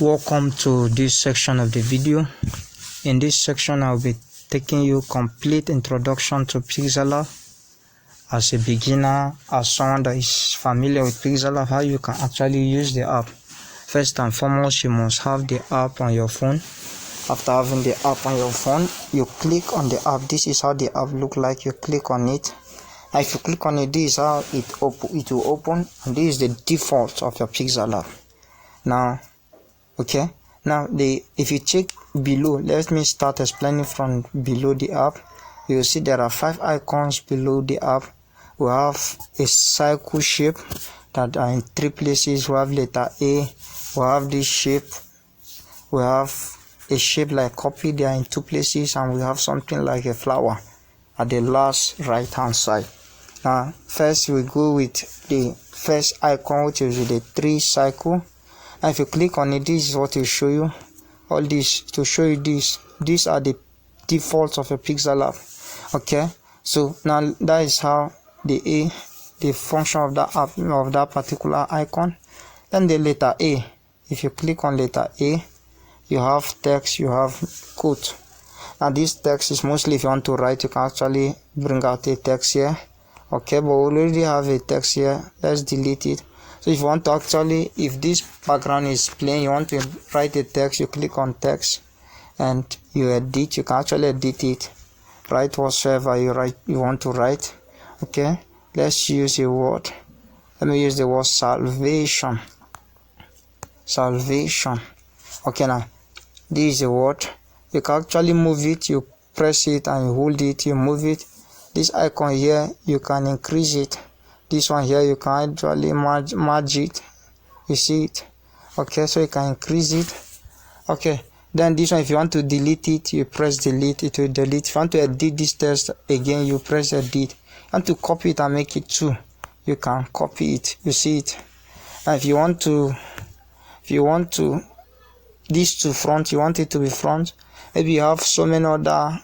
Welcome to this section of the video. In this section, I'll be taking you complete introduction to PIXELLAP. As a beginner, as someone that is familiar with PIXELLAP, how you can actually use the app. First and foremost, you must have the app on your phone. After having the app on your phone, you click on the app. This is how the app look like. You click on it. And if you click on it, this is how it will open, and this is the default of your PIXELLAP. Now, okay, now if you check below, let me start explaining from below the app. You will see there are 5 icons below the app. We have a circle shape that are in 3 places. We have letter A. We have this shape. We have a shape like copy, they are in 2 places, and we have something like a flower at the last right hand side. Now first we go with the first icon, which is the 3 circle. And if you click on it, this is what will show you. All this to show you this. These are the defaults of a PIXELLAP. Okay, so now that is how the function of that app, of that particular icon. Then the letter A. If you click on letter A, you have text, you have quote. Now this text is mostly if you want to write, you can actually bring out a text here. Okay, but we already have a text here. Let's delete it. So if you want to actually, if this background is plain, you want to write a text, you click on text and you edit. You can actually edit it, write whatsoever you want to write. Okay, let's use a word. Let me use the word salvation. Salvation. Okay, now this is a word. You can actually move it. You press it and you hold it, you move it. This icon here, you can increase it. This one here, you can actually merge it. You see it? Okay, so you can increase it. Okay, then this one, if you want to delete it, you press delete, it will delete. If you want to edit this text again, you press edit. You want to copy it and make it 2, you can copy it. You see it? And if you want to this to front, you want it to be front. Maybe you have so many other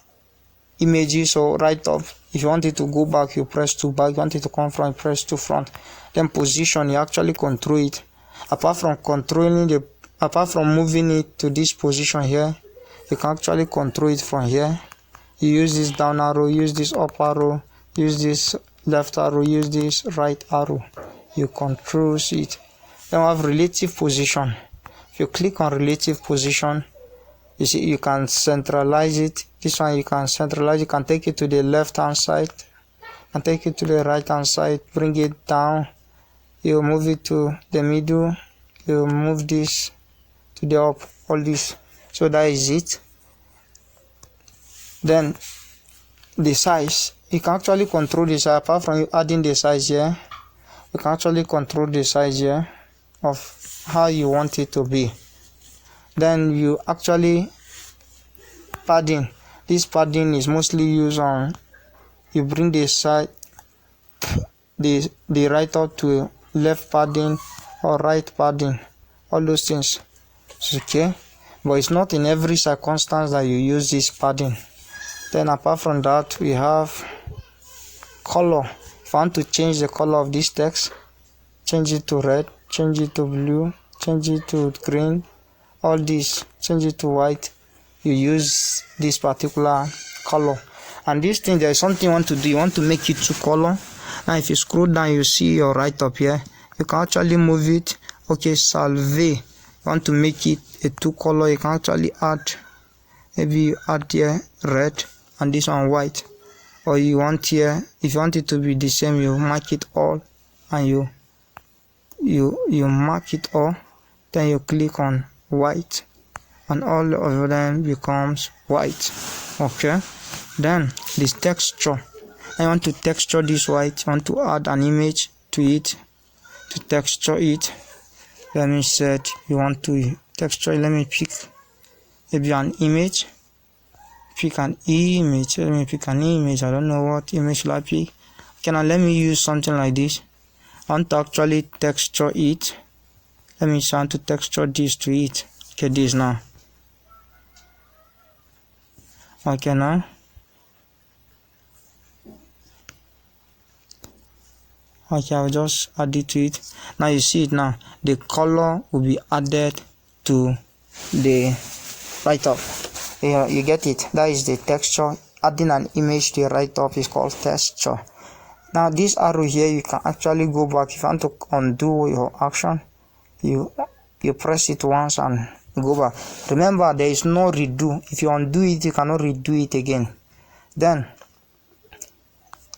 images or right up. If you want it to go back, you press 2 back. You want it to come front, press 2 front. Then position, you actually control it. Apart from moving it to this position here, you can actually control it from here. You use this down arrow, use this up arrow, use this left arrow, use this right arrow. You control it. Then we have relative position. If you click on relative position, you see you can centralize it. This one you can centralize. You can take it to the left hand side and take it to the right hand side. Bring it down. You move it to the middle. You move this to the up. All this. So that is it. Then the size. You can actually control the size. Apart from you adding the size here, you can actually control the size here of how you want it to be. Then you actually padding. This padding is mostly used on, you bring the side, the right up to left padding or right padding, all those things. Okay, but it's not in every circumstance that you use this padding. Then apart from that, we have color. If you want to change the color of this text, change it to red, change it to blue, change it to green, all this, change it to white. You use this particular color. And this thing, there is something you want to do. You want to make it 2 color. Now if you scroll down, you see your right up here. You can actually move it. Okay, salve. You want to make it a 2 color. You can actually add, maybe you add here red and this one white. Or you want here, if you want it to be the same, you mark it all and you mark it all. Then you click on white and all of them becomes white. Okay, then this texture, I want to texture this white. I want to add an image to it to texture it. Let me set, you want to texture, let me pick maybe an image. Pick an image. Let me pick an image. I don't know what image should I pick. Okay, now let me use something like this. I want to actually texture it. Let me try to texture this to it. Okay, this now. Okay, now. Okay, I'll just add it to it. Now you see it now. The color will be added to the write-up. You get it. That is the texture. Adding an image to the write-up is called texture. Now this arrow here, you can actually go back. If you want to undo your action, you press it once and go back. Remember, there is no redo. If you undo it, you cannot redo it again. Then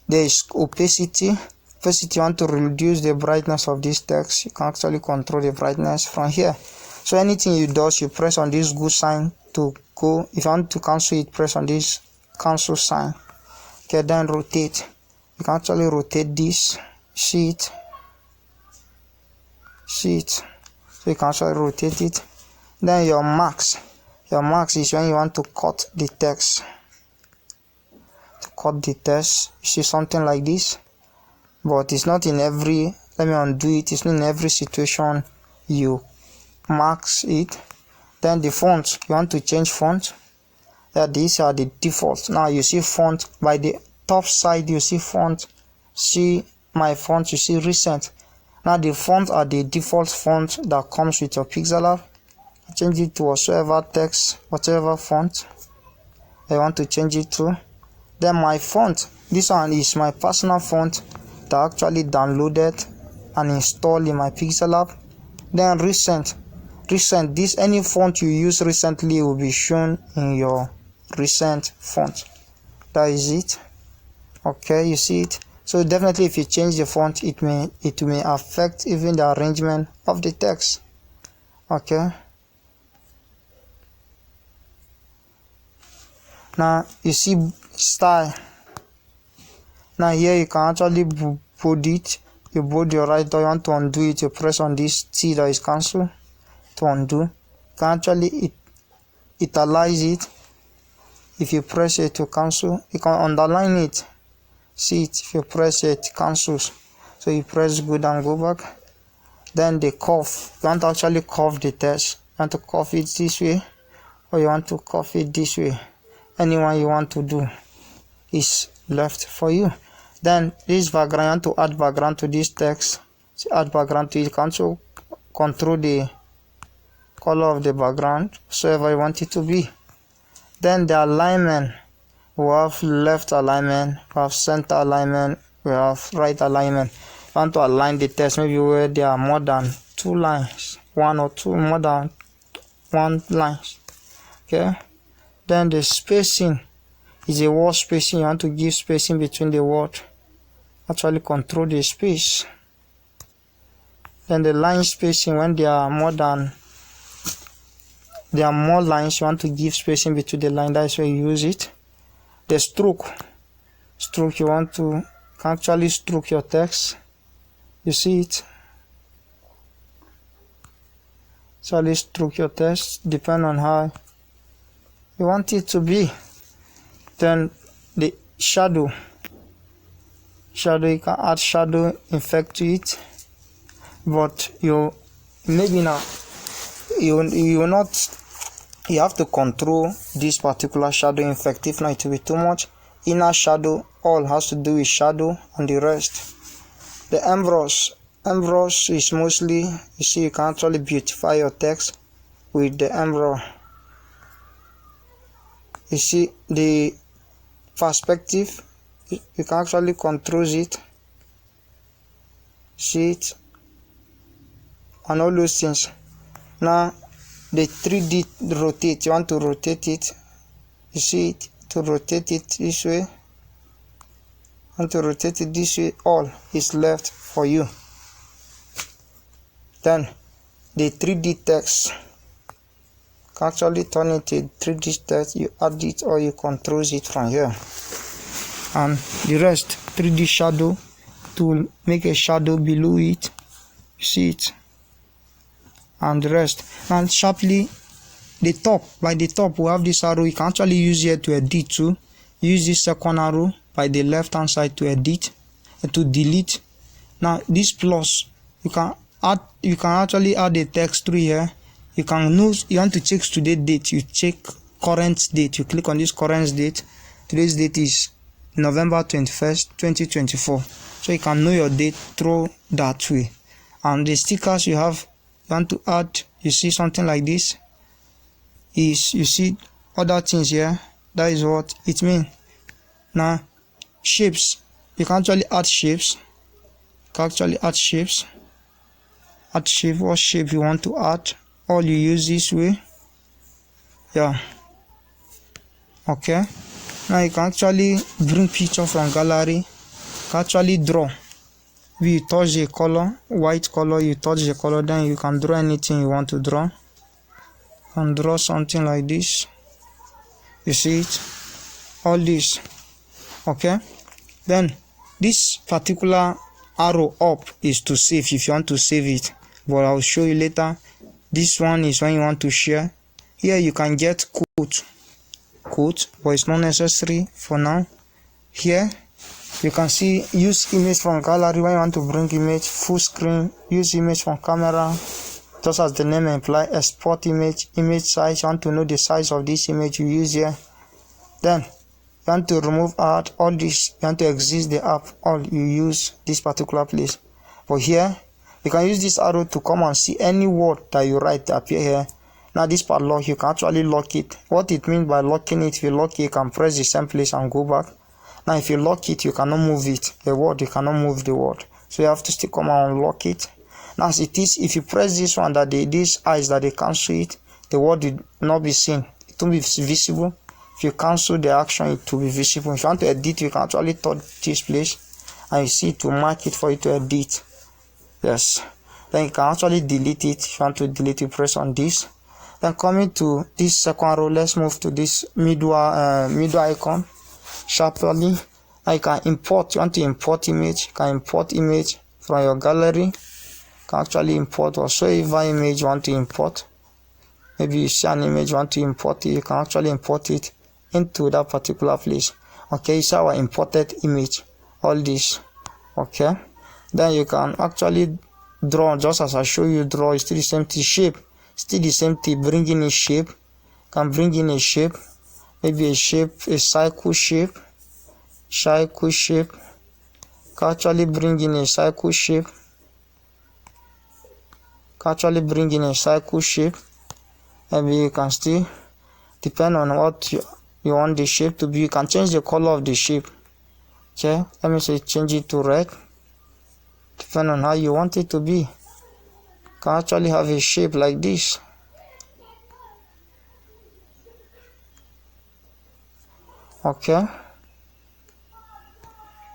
there is opacity. Opacity, you want to reduce the brightness of this text. You can actually control the brightness from here. So anything you do, you press on this good sign to go. If you want to cancel it, press on this cancel sign. Okay, then rotate. You can actually rotate this. See it. So you can actually rotate it. Then your marks. Your marks is when you want to cut the text. To cut the text, you see something like this. But it's not in every, let me undo it. It's not in every situation you marks it. Then the font, you want to change font. These are the defaults. Now you see font by the top side, you see font. See my font, you see recent. Now the font are the default font that comes with your PIXELLAP. Change it to whatsoever text, whatever font I want to change it to. Then my font, this one is my personal font that I actually downloaded and installed in my PIXELLAP. Then recent, this any font you use recently will be shown in your recent font. That is it. Okay, you see it. So definitely if you change the font, it may affect even the arrangement of the text. Okay. Now you see style. Now here you can actually bold it. You bold your right, or you want to undo it, you press on this T that is cancel to undo. You can actually italize it. If you press it to cancel, you can underline it. See it, if you press it, cancels. So you press good and go back. Then the curve, you want to actually curve the text. You want to curve it this way, or you want to curve it this way. Anyone you want to do is left for you. Then this background, you want to add background to this text. So add background to it. You can also control the color of the background, whatever you want it to be. Then the alignment, we have left alignment, we have center alignment, we have right alignment. You want to align the text maybe where there are more than 2 lines, 1 or 2, more than 1 lines. Okay. Then the spacing is a word spacing. You want to give spacing between the word. Actually control the space. Then the line spacing, when there are more lines, you want to give spacing between the line. That's where you use it. The stroke, you want to actually stroke your text. You see it. Actually stroke your text, depend on how you want it to be. Then the shadow, you can add shadow effect to it, but you maybe now you have to control this particular shadow effect. If not, it will be too much. Inner shadow, all has to do with shadow and the rest. The embrush is mostly, you see, you can actually beautify your text with the embrush. You see the perspective, you can actually control it, see it, and all those things. Now the 3D rotate, you want to rotate it, you see it, to rotate it this way, and to rotate it this way, all is left for you. Then the 3D text, can actually turn it to 3D text. You add it or you control it from here. And the rest, 3D shadow, to make a shadow below it, you see it, and the rest. And sharply, the top, by the top we have this arrow. You can actually use here to edit too. Use this second arrow by the left hand side to edit and to delete. Now this plus, you can actually add the text through here. You can know, you want to check today's date, you check current date, you click on this current date. Today's date is November 21st, 2024. So you can know your date through that way. And the stickers you want to add, you see something like this. is, you see other things here. That is what it means. Now shapes, you can actually add shapes. You can actually add shapes. Add shape, what shape you want to add, all you use this way. Yeah, okay. Now you can actually bring picture from gallery. You can actually draw. If you touch the color, white color, you touch the color, then you can draw anything you want to draw. You can draw something like this. You see it, all this. Okay, then this particular arrow up is to save, if you want to save it, but I'll show you later. This one is when you want to share. Here you can get quote, but it's not necessary for now. Here you can see use image from gallery when you want to bring image, full screen, use image from camera, just as the name implies. Export image, image size, you want to know the size of this image, you use here. Then you want to remove art, all this, you want to exit the app, all you use this particular place. But here you can use this arrow to come and see any word that you write that appear here. Now this padlock, you can actually lock it. What it means by locking it, if you lock it, you can press the same place and go back. Now if you lock it, you cannot move it. The word, you cannot move the word, so you have to still come and unlock it. Now as it is, if you press this one, that these eyes that they cancel it, the word will not be seen, it will be visible. If you cancel the action, it will be visible. If you want to edit, you can actually touch this place and you see it will mark it for you to edit. Yes, then you can actually delete it. If you want to delete it, press on this. Then coming to this second row, let's move to this middle icon sharply. Now you can import. You want to import image, you can import image from your gallery. You can actually import whatsoever image you want to import. Maybe you see an image, you want to import it, you can actually import it into that particular place. Okay, you see our imported image, all this. Okay, then you can actually draw, just as I show you draw. It's still the same thing. Shape, still the same thing. Bring in a shape, can bring in a shape, maybe a shape, a circle shape, can actually bring in a circle shape, maybe you can still, depend on what you want the shape to be. You can change the color of the shape. Okay, let me say change it to red, depending on how you want it to be. You can actually have a shape like this. Okay,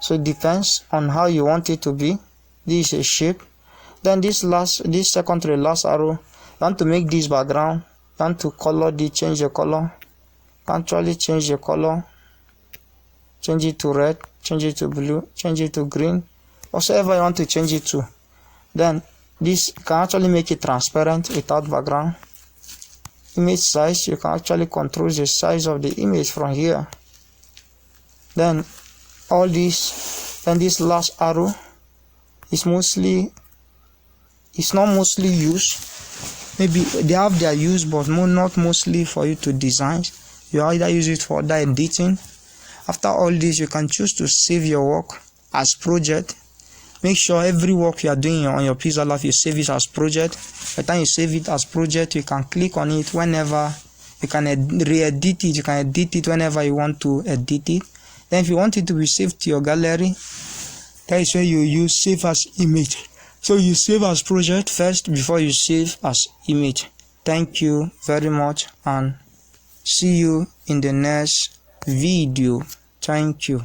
so it depends on how you want it to be. This is a shape. Then this second to the last arrow, you want to make this background, you want to color the, change the color. Actually change the color, change it to red, change it to blue, change it to green, whatever you want to change it to. Then this can actually make it transparent without background. Image size, you can actually control the size of the image from here. Then all this, and this last arrow is it's not mostly used. Maybe they have their use, but not mostly for you to design. You either use it for the editing. After all this, you can choose to save your work as project. Make sure every work you are doing on your PIXELLAP, you save it as project. By the time you save it as project, you can click on it whenever. You can re-edit it. You can edit it whenever you want to edit it. Then if you want it to be saved to your gallery, that is where you use save as image. So you save as project first before you save as image. Thank you very much and see you in the next video. Thank you.